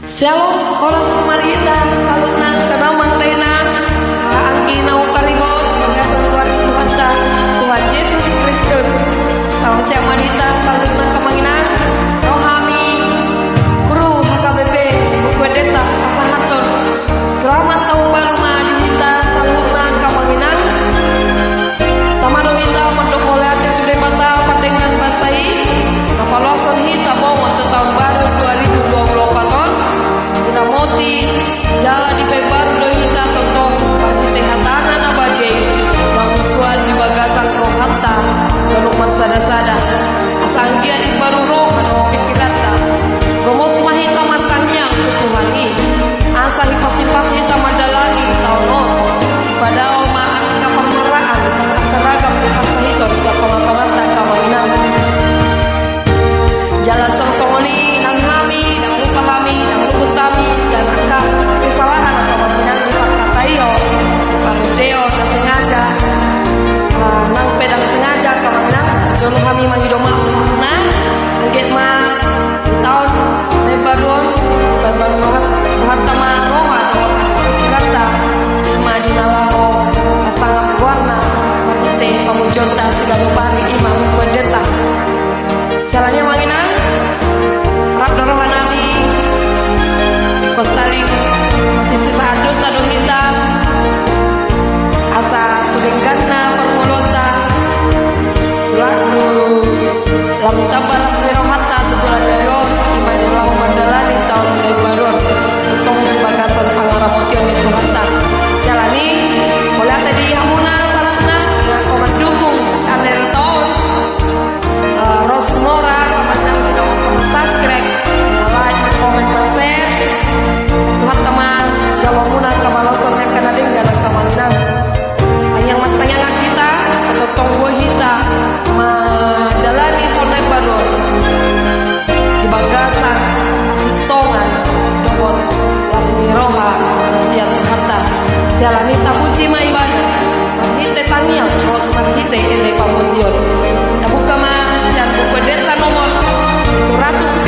Shalom, horas marita, salutna kadamang reina, angki nau paribot, pagasan Tuhan Tuhan Yesus Kristus. Salam siang marita, salutna kemanginan, rohami, kru HKBP, buku deta, pasahaton. Selamat tahun baru madihita, salutna kemanginan. Tamaro hita, mandok oleh hati tude bata, pandengan bastai, kapaloson hita, mau waktu tahun baru 2024 ton. Moti jalan di bebar do hita tonton parhite hatana na bagai mamusuan di bagasan roh hatta kanu marsada-sada asanggia di baru roh ano pikirata gomos mahita martangiang tutuhani asa hipasi-pasi hita madalani tauno pada oma angka permeraan akan dipasahito sa pamatongan kamawinan jala songsongoni nang hami nang upahami nang luputami sianaka kesalahan atau makinan dipakatayo parudeo na sengaja nang pedang sengaja kamakinan jolo hami mangidoma na angget ma tahun nebaron rohat tama roha atau kata lima dinalaho asangap warna marhite pamujonta segala pari imam pendeta salahnya manginan rap dorohan nabi kosaling masih sisa adu hitam asa tudengkanna permulota tulah dulu lamun tabaras lerohata tusulan dayo iman ilau mandalani tahun baru tutong bagasan pangaramoti yang itu hatta jalani boleh tadi hamuna salutna komat dukung channel tahun Rosmora kemana tidak mau subscribe, like, komen, share. Satu hat teman jawabuna kamaloson yang kena dengar kamanginan. Panjang mas tangan kita satu tonggo hita madalani tonai baru di bagasan asitongan dohot lasmi roha siat hatta sialani tabuci maiban marhite taniang dohot marhite ele pamuzion tabuka ma siat buku deta nomor 700